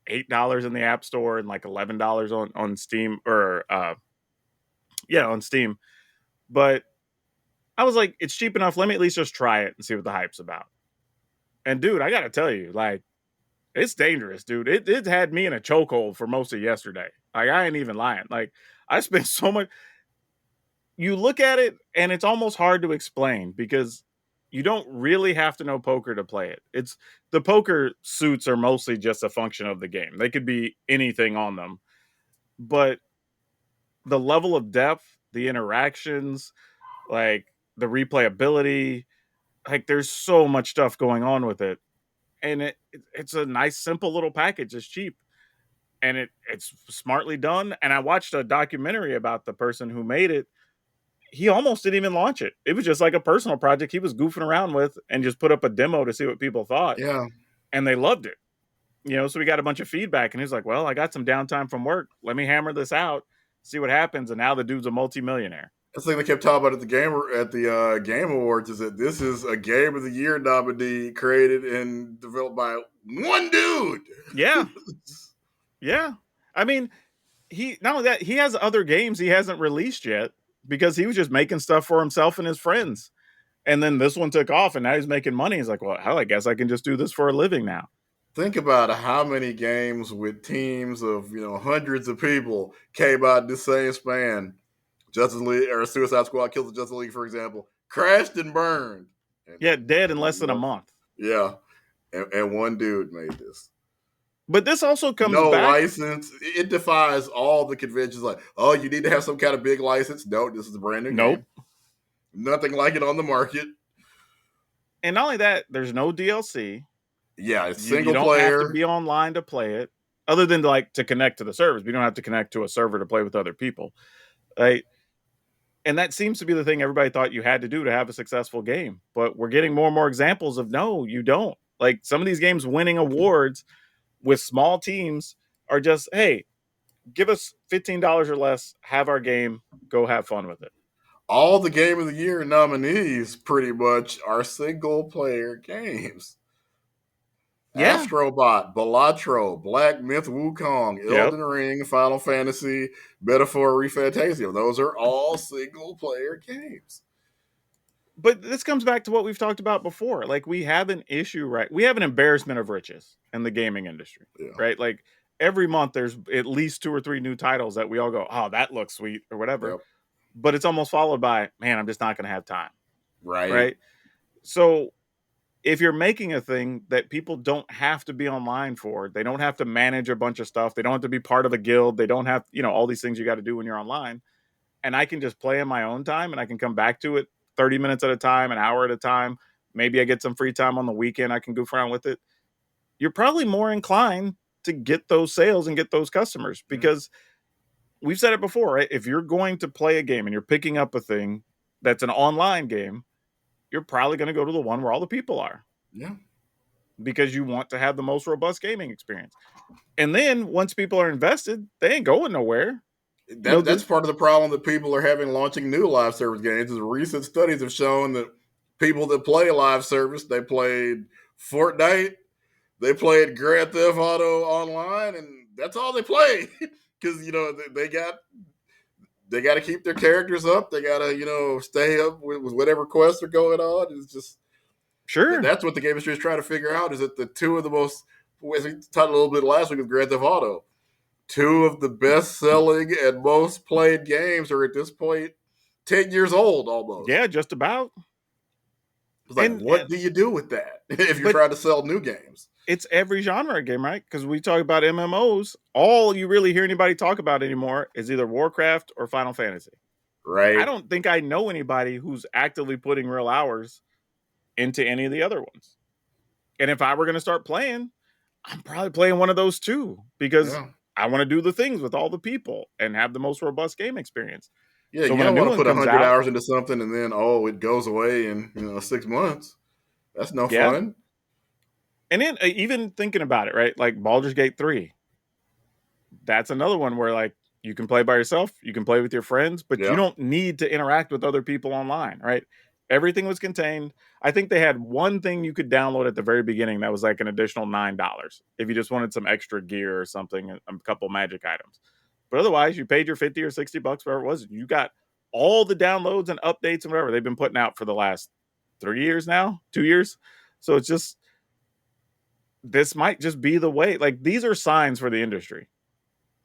$8 in the App Store and like $11 on Steam or yeah, on Steam. But I was like, it's cheap enough. Let me at least just try it and see what the hype's about. And dude, I gotta tell you, like, it's dangerous, dude. It had me in a chokehold for most of yesterday. Like, I ain't even lying. Like, I spent so much. You look at it, and it's almost hard to explain because you don't really have to know poker to play it. It's the poker suits are mostly just a function of the game. They could be anything on them, but the level of depth, the interactions, like the replayability, like there's so much stuff going on with it, and it's a nice simple little package. It's cheap and it's smartly done. And I watched a documentary about the person who made it. He almost didn't even launch it. It was just like a personal project he was goofing around with and just put up a demo to see what people thought, yeah. and they loved it. So we got a bunch of feedback, and he's like, "Well, I got some downtime from work. Let me hammer this out, see what happens." And now the dude's a multimillionaire. That's the thing they kept talking about at the Game Awards is that this is a Game of the Year nominee created and developed by one dude. Yeah, yeah. I mean, he not only that, he has other games he hasn't released yet because he was just making stuff for himself and his friends. And then this one took off and now he's making money. He's like, well, hell, I guess I can just do this for a living now. Think about how many games with teams of hundreds of people came out in the same span. Justice League or Suicide Squad Kills the Justice League, for example, crashed and burned. Yeah, dead in less than a month. Yeah, and one dude made this. But this also comes No back. license. It defies all the conventions. Like, oh, you need to have some kind of big license. No, this is a brand new Nope. game. Nothing like it on the market. And not only that, there's no DLC. Yeah, it's single you don't player. have to be online to play it, other than to connect to the servers. We don't have to connect to a server to play with other people, right? And that seems to be the thing everybody thought you had to do to have a successful game. But we're getting more and more examples of no, you don't. Like some of these games winning awards with small teams are just, hey, give us $15 or less, have our game, go have fun with it. All the Game of the Year nominees pretty much are single player games. Yeah. Astrobot, Balatro, Black Myth Wukong, Yep. Elden Ring, Final Fantasy, Metaphor ReFantasium. Those are all single player games. But this comes back to what we've talked about before. Like we have an issue, right? We have an embarrassment of riches in the gaming industry, Yeah. right? Like every month there's at least 2 or 3 new titles that we all go, oh, that looks sweet or whatever. Yep. But it's almost followed by, man, I'm just not going to have time. Right. So if you're making a thing that people don't have to be online for, they don't have to manage a bunch of stuff, they don't have to be part of a guild, they don't have, all these things you got to do when you're online, and I can just play in my own time and I can come back to it 30 minutes at a time, an hour at a time. Maybe I get some free time on the weekend, I can goof around with it. You're probably more inclined to get those sales and get those customers because we've said it before, right? If you're going to play a game and you're picking up a thing that's an online game, you're probably going to go to the one where all the people are. Yeah. Because you want to have the most robust gaming experience. And then once people are invested, they ain't going nowhere. That's part of the problem that people are having launching new live service games. Is recent studies have shown that people that play live service, they played Fortnite, they played Grand Theft Auto online, and that's all they play. Because they got to keep their characters up. They got to stay up with whatever quests are going on. It's just sure. That's what the game industry is trying to figure out. Is that the two of the most, as we talked a little bit last week with Grand Theft Auto, two of the best-selling and most played games are at this point 10 years old almost. Yeah, just about. It's like, what do you do with that if you're trying to sell new games? It's every genre game, right? Because we talk about MMOs. All you really hear anybody talk about anymore is either Warcraft or Final Fantasy. Right. I don't think I know anybody who's actively putting real hours into any of the other ones. And if I were going to start playing, I'm probably playing one of those too because I want to do the things with all the people and have the most robust game experience. Yeah, so you don't want to put 100 hours into something and then it goes away in 6 months. That's no fun. And then even thinking about it, right? Like Baldur's Gate 3. That's another one where you can play by yourself, you can play with your friends, but you don't need to interact with other people online, right? Everything was contained. I think they had one thing you could download at the very beginning that was like an additional $9 if you just wanted some extra gear or something, a couple magic items. But otherwise, you paid your 50 or $60, whatever it was. You got all the downloads and updates and whatever they've been putting out for the last 3 years now, 2 years. So it's just, this might just be the way. Like these are signs for the industry,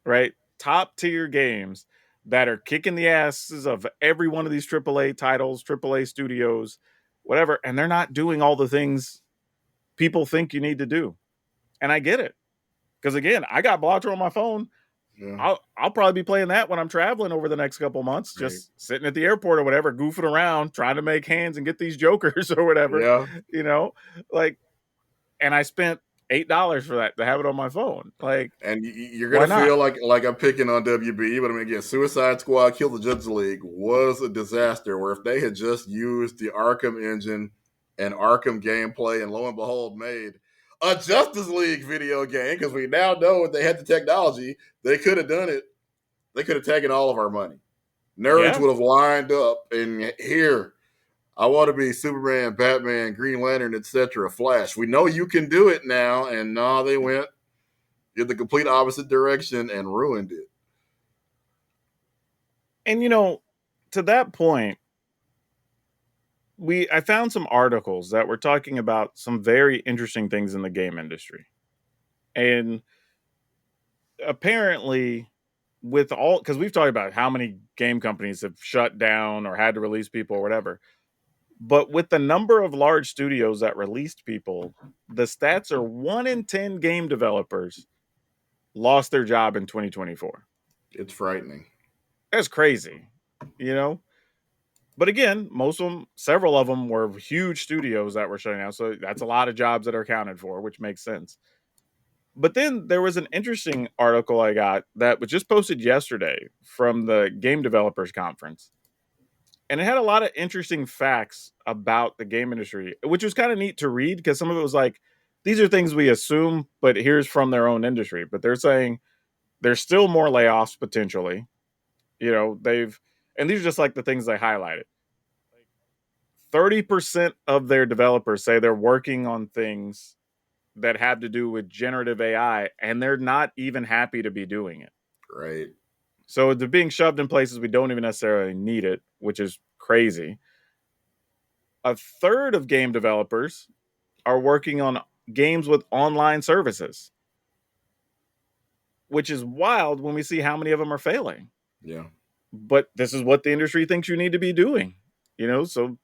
right? Top tier games that are kicking the asses of every one of these AAA titles, AAA studios, whatever. And they're not doing all the things people think you need to do. And I get it. Because again, I got Balatro on my phone. Yeah. I'll probably be playing that when I'm traveling over the next couple months, just sitting at the airport or whatever, goofing around, trying to make hands and get these jokers or whatever, and I spent $8 for that to have it on my phone. And you're going to feel like I'm picking on WB, but I mean, again, Suicide Squad Kill the Justice League was a disaster where if they had just used the Arkham engine and Arkham gameplay and lo and behold made a Justice League video game, because we now know if they had the technology, they could have done it. They could have taken all of our money. Nerds Yeah. would have lined up and here, I want to be Superman, Batman, Green Lantern, etc. Flash. We know you can do it now, and no, they went in the complete opposite direction and ruined it. And to that point, I found some articles that were talking about some very interesting things in the game industry. And apparently, with all, because we've talked about how many game companies have shut down or had to release people or whatever, but with the number of large studios that released people, the stats are 1 in 10 game developers lost their job in 2024. It's frightening. That's crazy, you know? But again, most of them, several of them were huge studios that were shutting down. So that's a lot of jobs that are accounted for, which makes sense. But then there was an interesting article I got that was just posted yesterday from the Game Developers Conference. And it had a lot of interesting facts about the game industry, which was kind of neat to read because some of it was like, these are things we assume, but here's from their own industry. But they're saying there's still more layoffs potentially. And these are just like the things they highlighted. 30% of their developers say they're working on things that have to do with generative AI, and they're not even happy to be doing it. Right. So they're being shoved in places we don't even necessarily need it, which is crazy. A third of game developers are working on games with online services, which is wild when we see how many of them are failing. Yeah. But this is what the industry thinks you need to be doing, so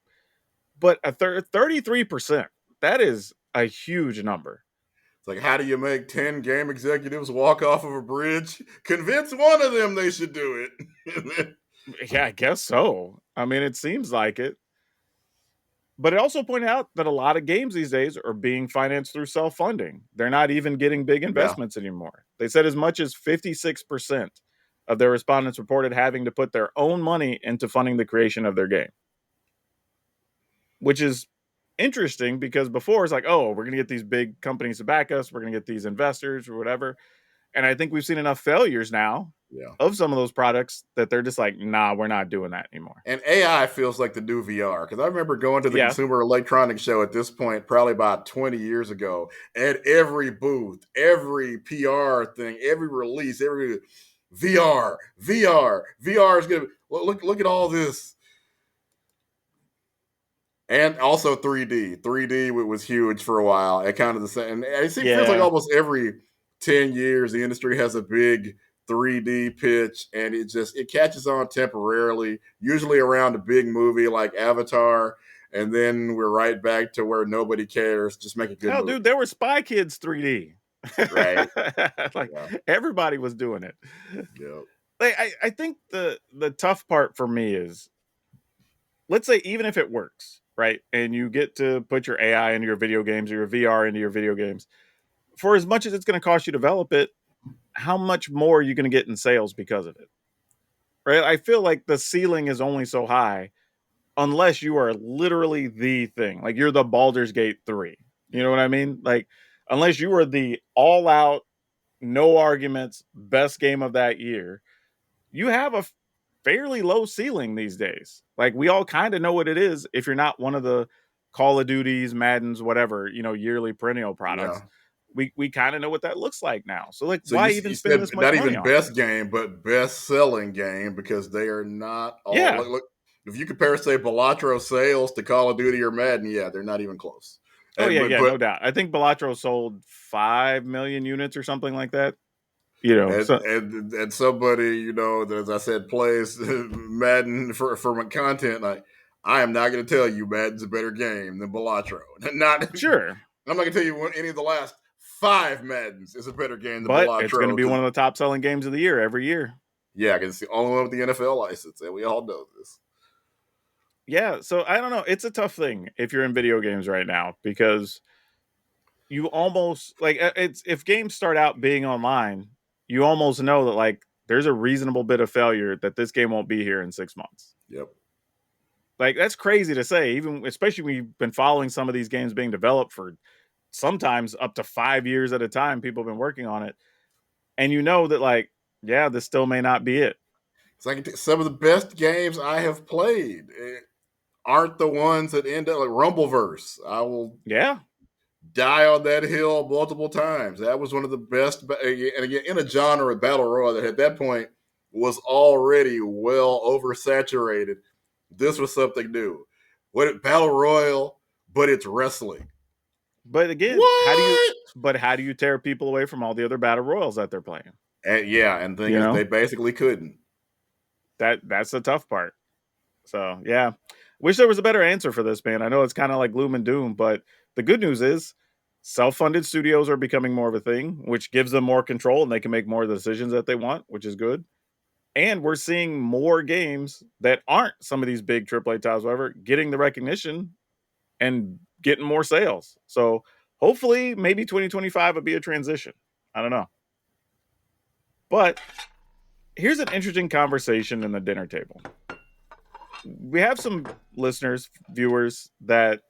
but 33%, that is a huge number. It's like, how do you make 10 game executives walk off of a bridge? Convince one of them they should do it. Yeah, I guess so. I mean, it seems like it. But it also pointed out that a lot of games these days are being financed through self-funding. They're not even getting big Yeah. investments anymore. They said as much as 56% of their respondents reported having to put their own money into funding the creation of their game. Which is interesting because before it's like, oh, we're going to get these big companies to back us, we're going to get these investors or whatever. And I think we've seen enough failures now Yeah. of some of those products that they're just like, nah, we're not doing that anymore. And AI feels like the new VR because I remember going to the Yeah. Consumer Electronics Show at this point, probably about 20 years ago, at every booth, every PR thing, every release, every VR is gonna look at all this. And also 3D. 3D was huge for a while. It kind of the same. And it feels like Yeah. almost every 10 years the industry has a big 3D pitch and it catches on temporarily, usually around a big movie like Avatar, and then we're right back to where nobody cares. Just make a good Hell, movie. dude, there were Spy Kids 3D. Right. Like Yeah. everybody was doing it. Yeah. Like I think the tough part for me is, let's say even if it works, right? And you get to put your AI into your video games or your VR into your video games, for as much as it's going to cost you to develop it, how much more are you going to get in sales because of it? Right? I feel like the ceiling is only so high unless you are literally the thing. Like you're the Baldur's Gate 3. You Yeah. know what I mean? Like unless you are the all out, no arguments, best game of that year, you have a fairly low ceiling these days. Like we all kind of know what it is if you're not one of the Call of Duties, Maddens, whatever, yearly perennial products. Yeah. We kind of know what that looks like now. So like So why you even spend said this much not money even on it? best game, but best selling game because they are not all Yeah. look. If you compare, say, Balatro sales to Call of Duty or Madden, yeah, they're not even close. Oh And yeah, but yeah, but no doubt. I think Balatro sold 5 million units or something like that. and So and somebody that, as I said, plays Madden for my content. Like, I am not going to tell you Madden's a better game than Balatro. Not sure, I'm not going to tell you any of the last 5 Maddens is a better game than but it's going to Balatro be one because of the top selling games of the year every year. yeah, because it's the only one with the NFL license, and we all know this. Yeah, so I don't know. It's a tough thing if you're in video games right now because you almost like it's if games start out being online, you almost know that like there's a reasonable bit of failure that this game won't be here in 6 months. Yep. Like that's crazy to say, even especially when you've been following some of these games being developed for sometimes up to 5 years at a time. People have been working on it, and you know that like, yeah, this still may not be it. It's like some of the best games I have played aren't the ones that end up like Rumbleverse. I will Yeah. die on that hill multiple times. That was one of the best, and again, in a genre of battle royale that at that point was already well oversaturated. This was something new. What battle royale, but it's wrestling. But again, What? how do you tear people away from all the other battle royals that they're playing? And yeah, and the thing You is, know, they basically couldn't. that's the tough part. So yeah, wish there was a better answer for this, man. I know it's kind of like gloom and doom, but the good news is self-funded studios are becoming more of a thing, which gives them more control and they can make more of the decisions that they want, which is good. And we're seeing more games that aren't some of these big AAA titles, whatever, getting the recognition and getting more sales. So hopefully, maybe 2025 will be a transition. I don't know. But here's an interesting conversation in the dinner table. We have some listeners, viewers that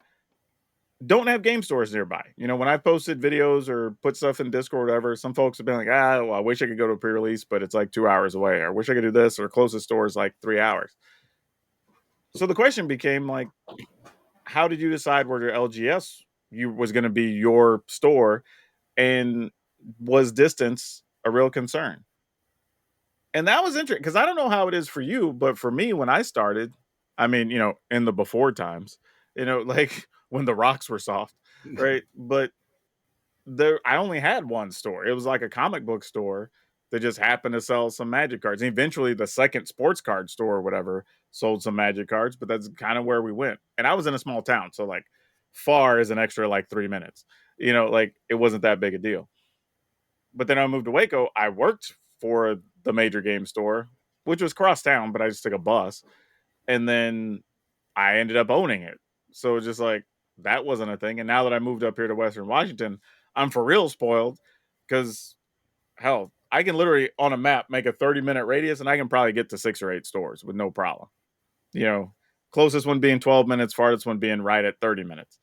don't have game stores nearby. You know, when I posted videos or put stuff in Discord or whatever, some folks have been like, well, I wish I could go to a pre-release, but it's like 2 hours away. Or I wish I could do this, or closest store is like 3 hours. So the question became like, how did you decide where your LGS was going to be your store, and was distance a real concern? And that was interesting because I don't know how it is for you, but for me, when I started, I mean, in the before times, like when the rocks were soft, right? But I only had one store. It was like a comic book store that just happened to sell some magic cards. And eventually the second sports card store or whatever sold some magic cards, but that's kind of where we went. And I was in a small town, so like far is an extra like 3 minutes. Like it wasn't that big a deal. But then I moved to Waco. I worked for the major game store, which was cross town, but I just took a bus. And then I ended up owning it. So just like that wasn't a thing. And now that I moved up here to Western Washington, I'm for real spoiled because hell, I can literally on a map make a 30-minute radius and I can probably get to 6 or 8 stores with no problem. You know, closest one being 12 minutes, farthest one being right at 30 minutes.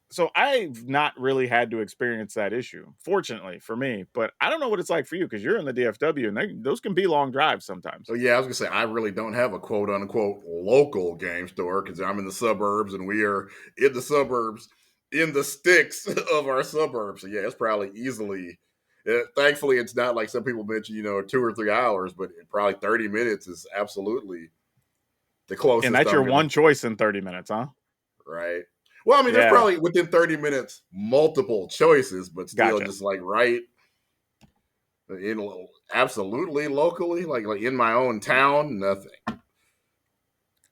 So I've not really had to experience that issue, fortunately for me. But I don't know what it's like for you because you're in the DFW and those can be long drives sometimes. So yeah, I was gonna say I really don't have a quote unquote local game store because I'm in the suburbs and we are in the suburbs in the sticks of our suburbs. So yeah, it's probably easily. Thankfully, it's not like some people mention, 2 or 3 hours, but probably 30 minutes is absolutely the And closest that's I'm your gonna. one choice in 30 minutes, huh? Right. Well, I mean, there's Yeah. probably within 30 minutes multiple choices, but still Gotcha. just like right in absolutely locally, like in my own town, nothing.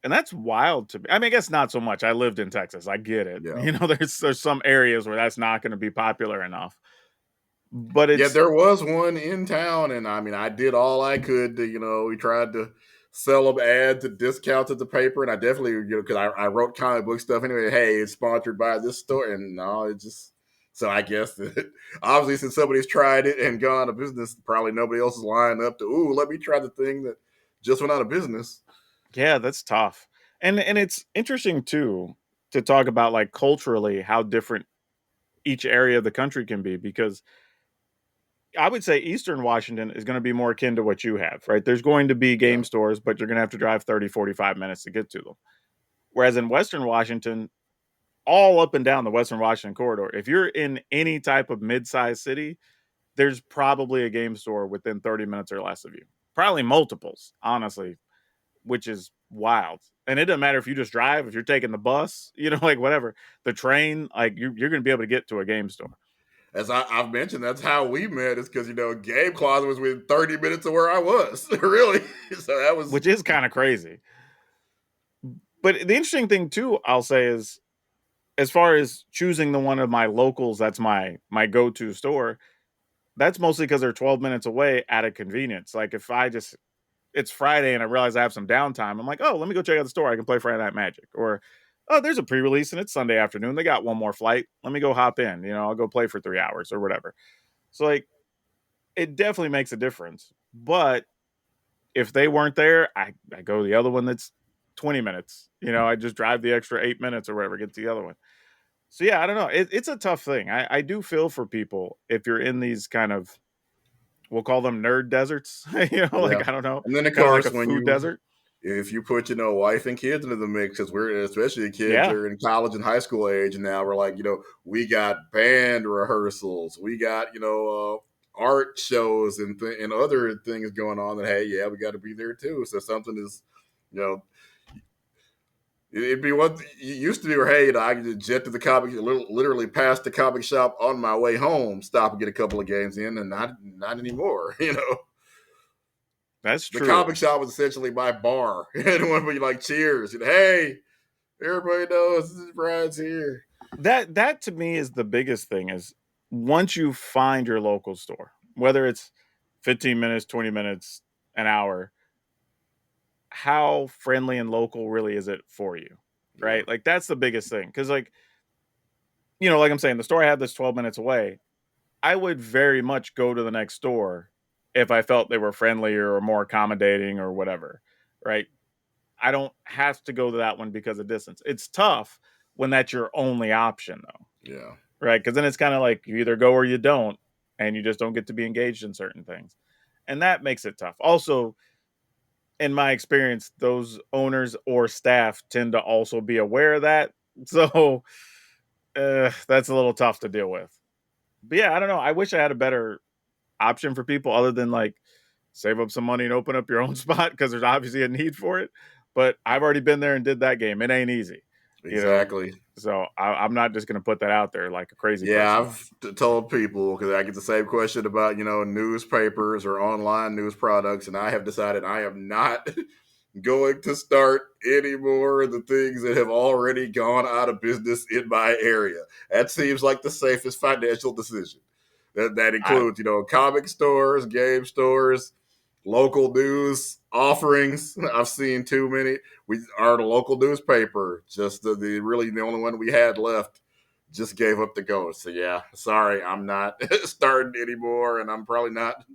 And that's wild to me. I mean, I guess not so much. I lived in Texas. I get it. Yeah. There's some areas where that's not going to be popular enough. But Yeah, it's there was one in town, and I mean, I did all I could to, we tried to sell them ads and discounts at the paper, and I definitely, because I wrote comic book stuff anyway. Hey, it's sponsored by this store, and no, it just. So I guess that obviously, since somebody's tried it and gone out of business, probably nobody else is lined up to. Ooh, let me try the thing that just went out of business. yeah, that's tough. And it's interesting too to talk about like culturally how different each area of the country can be because I would say Eastern Washington is going to be more akin to what you have, right? There's going to be Yeah, game stores, but you're going to have to drive 30, 45 minutes to get to them. Whereas in Western Washington, all up and down the Western Washington corridor, if you're in any type of mid-sized city, there's probably a game store within 30 minutes or less of you. Probably multiples, honestly, which is wild. And it doesn't matter if you just drive, if you're taking the bus, like whatever, the train, like you're going to be able to get to a game store. as I've mentioned, that's how we met. Is because Game Closet was within 30 minutes of where I was, really. So that was Which is kind of crazy. But the interesting thing too, I'll say is as far as choosing the one of my locals that's my go-to store, that's mostly because they're 12 minutes away at a convenience. Like if it's Friday and I realize I have some downtime, I'm like, oh, let me go check out the store. I can play Friday Night Magic. Or, oh, there's a pre-release and it's Sunday afternoon. They got one more flight. Let me go hop in. I'll go play for 3 hours or whatever. So like it definitely makes a difference. But if they weren't there, I go to the other one that's 20 minutes. I just drive the extra 8 minutes or whatever, get to the other one. So yeah, I don't know. It's a tough thing. I do feel for people if you're in these kind of we'll call them nerd deserts. Yeah. Like, I don't know, And then of kind of like course a food desert. if you put, wife and kids into the mix, because we're especially kids Yeah, are in college and high school age, and now we're like, we got band rehearsals, we got, art shows and other things going on that, hey, yeah, we got to be there too. So something is, you know, it'd be what it used to be where, hey, I could just jet to the comic, literally past the comic shop on my way home, stop and get a couple of games in, and not anymore, that's The true. comic shop was essentially my bar. And when we like cheers, and hey, everybody knows this is Brian's here. That to me is the biggest thing is once you find your local store, whether it's 15 minutes, 20 minutes, an hour, how friendly and local really is it for you? Yeah, Right? Like that's the biggest thing. Cause like, like I'm saying, the store I have that's 12 minutes away, I would very much go to the next store if I felt they were friendlier or more accommodating or whatever. Right. I don't have to go to that one because of distance. It's tough when that's your only option though. yeah, Right? Because then it's kind of like you either go or you don't, and you just don't get to be engaged in certain things, and that makes it tough. Also, in my experience, those owners or staff tend to also be aware of that, so that's a little tough to deal with. But yeah, I don't know. I wish I had a better option for people other than like save up some money and open up your own spot because there's obviously a need for it. But I've already been there and did that game. It ain't easy, you know. exactly. So I'm not just gonna put that out there like a crazy Yeah, person. I've told people because I get the same question about newspapers or online news products, and I have decided I am not going to start any more of the things that have already gone out of business in my area. That seems like the safest financial decision. That I includes, comic stores, game stores, local news offerings. I've seen too many. We are the local newspaper, just the really the only one we had left. Just gave up the ghost. So yeah, sorry, I'm not starting anymore, and I'm probably not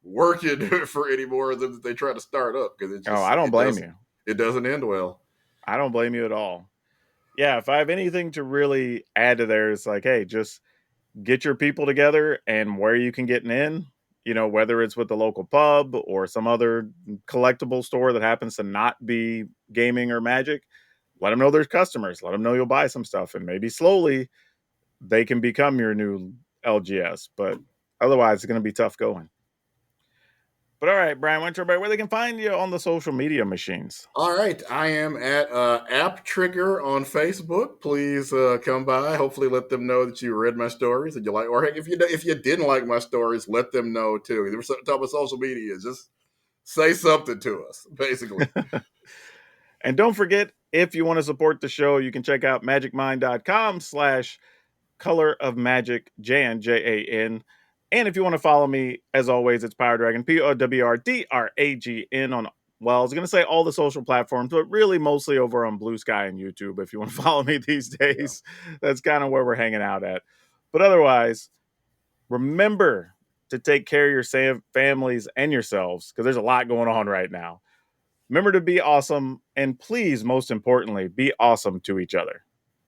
working for any more of them that they try to start up because I don't blame you. it doesn't end well. I don't blame you at all. Yeah, if I have anything to really add to there, it's like, hey, just get your people together and where you can get in, whether it's with the local pub or some other collectible store that happens to not be gaming or magic, let them know there's customers. Let them know you'll buy some stuff. And maybe slowly they can become your new LGS. But otherwise, it's going to be tough going. But all right, Brian, why don't you everybody where they can find you on the social media machines? All right, I am at App Trigger on Facebook. Please come by. Hopefully, let them know that you read my stories and you like, or heck, if you didn't like my stories, let them know too. If we're talking about social media, just say something to us, basically. And don't forget, if you want to support the show, you can check out magicmind.com/color of magic Jan, Jan. And if you want to follow me, as always, it's PowrDragn, POWRDRAGN on, well, I was going to say all the social platforms, but really mostly over on Blue Sky and YouTube. If you want to follow me these Yeah. days, that's kind of where we're hanging out at. But otherwise, remember to take care of your families and yourselves because there's a lot going on right now. Remember to be awesome, and please, most importantly, be awesome to each other.